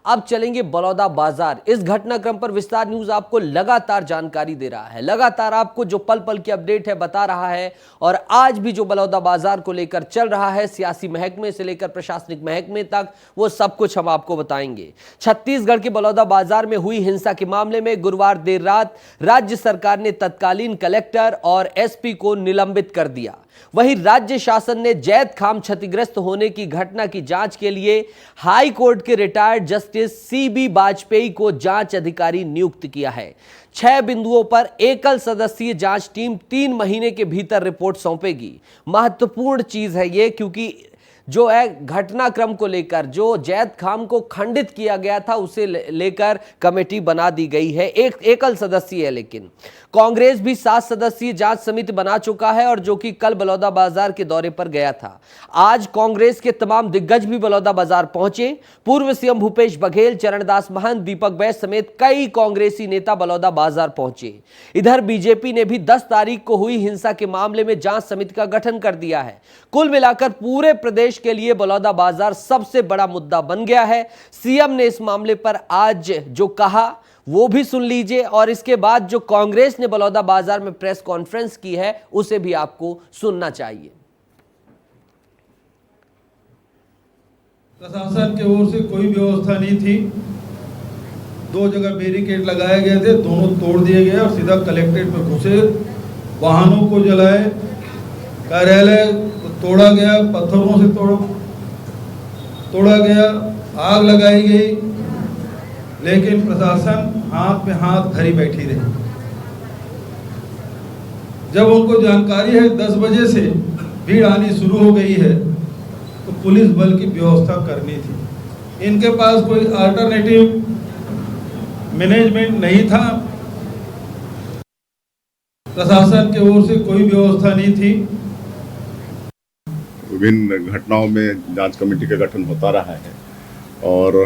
अब चलेंगे बलौदा बाजार। इस घटनाक्रम पर विस्तार न्यूज आपको लगातार जानकारी दे रहा है, लगातार आपको जो पल पल की अपडेट है बता रहा है। और आज भी जो बलौदा बाजार को लेकर चल रहा है, सियासी महकमे से लेकर प्रशासनिक महकमे तक, वो सब कुछ हम आपको बताएंगे। छत्तीसगढ़ के बलौदा बाजार में हुई हिंसा के मामले में गुरुवार देर रात राज्य सरकार ने तत्कालीन कलेक्टर और एसपी को निलंबित कर दिया। वहीं राज्य शासन ने जैत खाम क्षतिग्रस्त होने की घटना की जांच के लिए हाई कोर्ट के रिटायर्ड जस्टिस सीबी वाजपेयी को जांच अधिकारी नियुक्त किया है। 6 बिंदुओं पर एकल सदस्यीय जांच टीम 3 महीने के भीतर रिपोर्ट सौंपेगी। महत्वपूर्ण चीज है यह, क्योंकि जो है घटनाक्रम को लेकर जो जैत खाम को खंडित किया गया था उसे लेकर कमेटी बना दी गई है। एक एकल सदस्यीय है, लेकिन कांग्रेस भी 7 सदस्यीय जांच समिति बना चुका है और जो कि कल बलौदा बाजार के दौरे पर गया था। आज कांग्रेस के तमाम दिग्गज भी बलौदा बाजार पहुंचे। पूर्व सीएम भूपेश बघेल, चरणदास महंत, दीपक बैस समेत कई कांग्रेसी नेता बलौदा बाजार पहुंचे। इधर बीजेपी ने भी 10 तारीख को हुई हिंसा के मामले में जांच समिति का गठन कर दिया है। कुल मिलाकर पूरे प्रदेश के लिए बलौदा बाजार सबसे बड़ा मुद्दा बन गया है। सीएम ने इस मामले पर आज जो कहा वो भी सुन लीजिए, और इसके बाद जो कांग्रेस ने बलौदा बाजार में प्रेस कॉन्फ्रेंस की है उसे भी आपको सुनना चाहिए। प्रशासन की ओर से कोई व्यवस्था नहीं थी। 2 जगह बैरिकेड लगाए गए थे, दोनों तोड़ दिए गए और सीधा कलेक्ट्रेट में घुसे, वाहनों को जलाए, कार्यालय तोड़ा गया, पत्थरों से तोड़ा गया, आग लगाई गई, लेकिन प्रशासन हाथ में हाथ धरी बैठी रही। जब उनको जानकारी है 10 बजे से भीड़ आनी शुरू हो गई है तो पुलिस बल की व्यवस्था करनी थी। इनके पास कोई अल्टरनेटिव मैनेजमेंट नहीं था, प्रशासन की ओर से कोई व्यवस्था नहीं थी। विभिन्न घटनाओं में जांच कमेटी का गठन होता रहा है और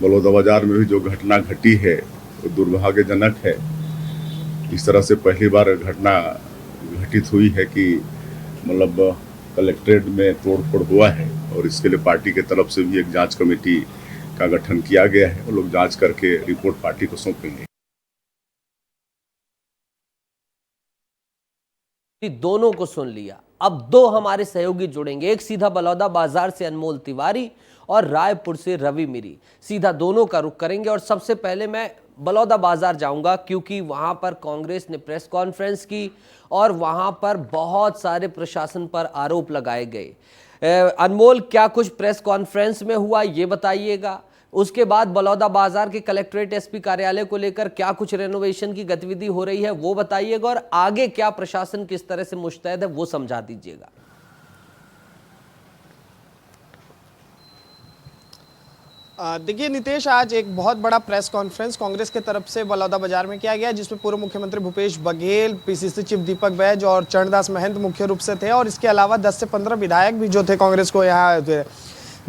बलौदा बाजार में भी जो घटना घटी है वो दुर्भाग्यजनक है। इस तरह से पहली बार घटना घटित हुई है कि मतलब कलेक्ट्रेट में तोड़फोड़ हुआ है और इसके लिए पार्टी के तरफ से भी एक जांच कमेटी का गठन किया गया है। वो लोग जांच करके रिपोर्ट पार्टी को सौंपेंगे। दोनों को सुन लिया। अब 2 हमारे सहयोगी जुड़ेंगे, एक सीधा बलौदा बाजार से अनमोल तिवारी और रायपुर से रवि मिरी। सीधा दोनों का रुख करेंगे और सबसे पहले मैं बलौदा बाजार जाऊंगा क्योंकि वहां पर कांग्रेस ने प्रेस कॉन्फ्रेंस की और वहां पर बहुत सारे प्रशासन पर आरोप लगाए गए। अनमोल, क्या कुछ प्रेस कॉन्फ्रेंस में हुआ ये बताइएगा। उसके बाद बलौदा बाजार के कलेक्ट्रेट एसपी कार्यालय को लेकर क्या कुछ रेनोवेशन की गतिविधि हो रही है वो बताइएगा, और आगे क्या प्रशासन किस तरह से मुस्तैद है वो समझा दीजिएगा। देखिए नितेश, आज एक बहुत बड़ा प्रेस कॉन्फ्रेंस कांग्रेस के तरफ से बलौदा बाजार में किया गया, जिसमें पूर्व मुख्यमंत्री भूपेश बघेल, पीसीसी चीफ दीपक बैज और चरणदास महंत मुख्य रूप से थे, और इसके अलावा 10 से 15 विधायक भी जो थे कांग्रेस को यहाँ आए थे।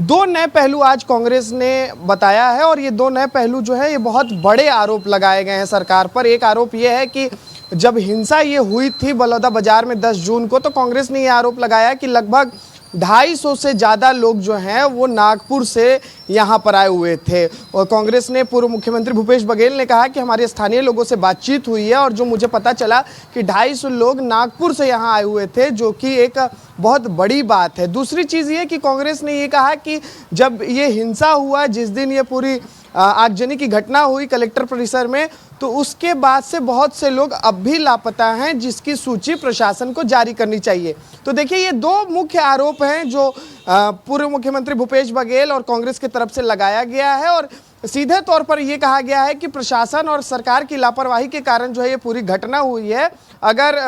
2 नए पहलू आज कांग्रेस ने बताया है और ये 2 नए पहलू जो है ये बहुत बड़े आरोप लगाए गए हैं सरकार पर। एक आरोप ये है कि जब हिंसा ये हुई थी बलौदा बाजार में 10 जून को, तो कांग्रेस ने ये आरोप लगाया कि लगभग 250 से ज़्यादा लोग जो हैं वो नागपुर से यहाँ पर आए हुए थे। और कांग्रेस ने पूर्व मुख्यमंत्री भूपेश बघेल ने कहा कि हमारे स्थानीय लोगों से बातचीत हुई है और जो मुझे पता चला कि 250 लोग नागपुर से यहाँ आए हुए थे, जो कि एक बहुत बड़ी बात है। दूसरी चीज़ ये कि कांग्रेस ने ये कहा कि जब ये हिंसा हुआ, जिस दिन ये पूरी आगजनी की घटना हुई कलेक्टर परिसर में, तो उसके बाद से बहुत से लोग अब भी लापता हैं, जिसकी सूची प्रशासन को जारी करनी चाहिए। तो देखिए, ये 2 मुख्य आरोप हैं जो पूर्व मुख्यमंत्री भूपेश बघेल और कांग्रेस की तरफ से लगाया गया है, और सीधे तौर पर यह कहा गया है कि प्रशासन और सरकार की लापरवाही के कारण जो है ये पूरी घटना हुई है। अगर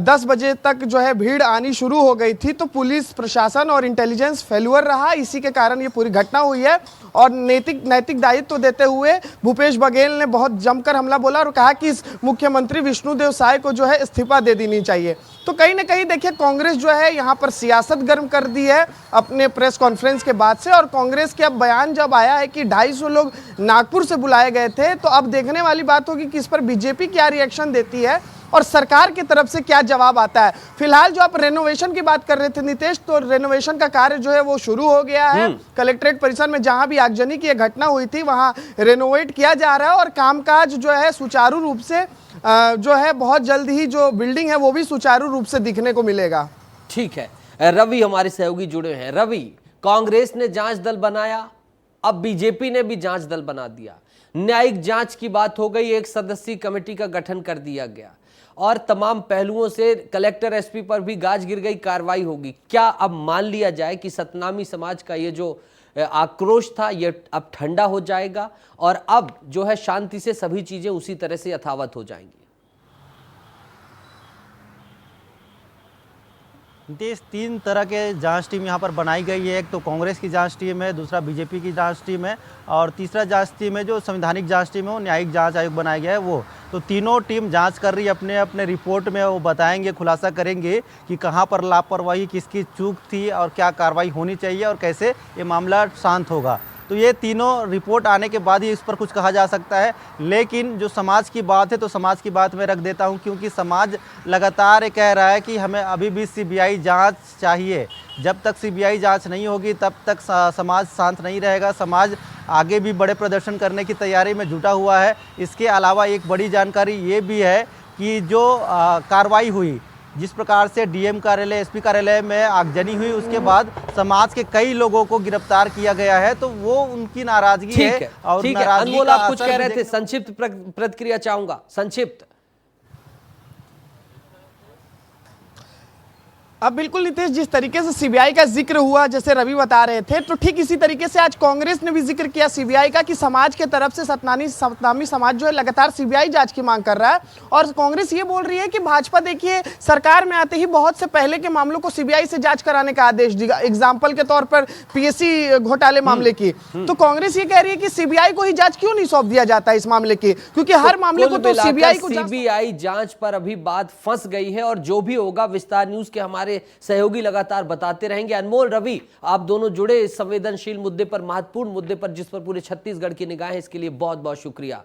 10 बजे तक जो है भीड़ आनी शुरू हो गई थी तो पुलिस प्रशासन और इंटेलिजेंस फेल्यूर रहा, इसी के कारण ये पूरी घटना हुई है। और नैतिक दायित्व देते हुए भूपेश बघेल ने बहुत जमकर हमला बोला और कहा कि इस मुख्यमंत्री विष्णुदेव साय को जो है इस्तीफा दे देनी चाहिए। तो कहीं ना कहीं देखिए, कांग्रेस जो है यहाँ पर सियासत गर्म कर दी है अपने प्रेस कॉन्फ्रेंस के बाद से, और कांग्रेस के अब बयान जब आया है कि 250 लोग नागपुर से बुलाए गए थे, तो अब देखने वाली बात होगी कि इस पर बीजेपी क्या रिएक्शन देती है। और सरकार की तरफ से क्या जवाब आता है। फिलहाल जो आप रेनोवेशन की बात कर रहे थे नीतीश, तो रेनोवेशन का कार्य जो है वो शुरू हो गया है। कलेक्ट्रेट परिसर में जहां भी आगजनी की घटना हुई थी वहां रेनोवेट किया जा रहा है और कामकाज जो है सुचारू रूप से जो है बहुत जल्द ही जो बिल्डिंग है वो भी सुचारू रूप से दिखने को मिलेगा। ठीक है, रवि हमारे सहयोगी जुड़े हैं। रवि, कांग्रेस ने जांच दल बनाया, अब बीजेपी ने भी जांच दल बना दिया, न्यायिक जांच की बात हो गई, एक सदस्यीय कमेटी का गठन कर दिया गया और तमाम पहलुओं से कलेक्टर एसपी पर भी गाज गिर गई, कार्रवाई होगी। क्या अब मान लिया जाए कि सतनामी समाज का ये जो आक्रोश था ये अब ठंडा हो जाएगा और अब जो है शांति से सभी चीजें उसी तरह से यथावत हो जाएंगी? नीतीश, 3 तरह के जांच टीम यहाँ पर बनाई गई है। एक तो कांग्रेस की जांच टीम है, दूसरा बीजेपी की जांच टीम है और तीसरा जांच टीम है जो संवैधानिक जांच टीम है, वो न्यायिक जांच आयोग बनाया गया है वो। तो तीनों टीम जांच कर रही है, अपने अपने रिपोर्ट में वो बताएंगे, खुलासा करेंगे कि कहाँ पर लापरवाही, किसकी चूक थी और क्या कार्रवाई होनी चाहिए और कैसे ये मामला शांत होगा। तो ये तीनों रिपोर्ट आने के बाद ही इस पर कुछ कहा जा सकता है। लेकिन जो समाज की बात है तो समाज की बात मैं रख देता हूँ, क्योंकि समाज लगातार ये कह रहा है कि हमें अभी भी सीबीआई जांच चाहिए। जब तक सीबीआई जांच नहीं होगी तब तक समाज शांत नहीं रहेगा। समाज आगे भी बड़े प्रदर्शन करने की तैयारी में जुटा हुआ है। इसके अलावा एक बड़ी जानकारी ये भी है कि जो कार्रवाई हुई, जिस प्रकार से डीएम कार्यालय, एसपी कार्यालय में आगजनी हुई, उसके बाद समाज के कई लोगों को गिरफ्तार किया गया है, तो वो उनकी नाराजगी है। और ठीक है, अनमोल आप कुछ कह रहे थे, संक्षिप्त प्रतिक्रिया चाहूंगा, संक्षिप्त। अब बिल्कुल नीतीश, जिस तरीके से सीबीआई का जिक्र हुआ, जैसे रवि बता रहे थे, तो ठीक इसी तरीके से आज कांग्रेस ने भी जिक्र किया सीबीआई का कि समाज के तरफ से सतनामी समाज जो है लगातार सीबीआई जांच की मांग कर रहा है। और कांग्रेस ये बोल रही है कि भाजपा देखिए सरकार में आते ही बहुत से पहले के मामलों को सीबीआई से जांच कराने का आदेश दिया, एग्जाम्पल के तौर पर पीएससी घोटाले मामले की। तो कांग्रेस ये कह रही है कि सीबीआई को ही जांच क्यों नहीं सौंप दिया जाता इस मामले की, क्योंकि हर मामले को तो सीबीआई जांच पर अभी बात फंस गई है और जो भी होगा विस्तार न्यूज के हमारे सहयोगी लगातार बताते रहेंगे। अनमोल, रवि, आप दोनों जुड़े इस संवेदनशील मुद्दे पर, महत्वपूर्ण मुद्दे पर, जिस पर पूरे छत्तीसगढ़ की निगाहें, इसके लिए बहुत बहुत शुक्रिया।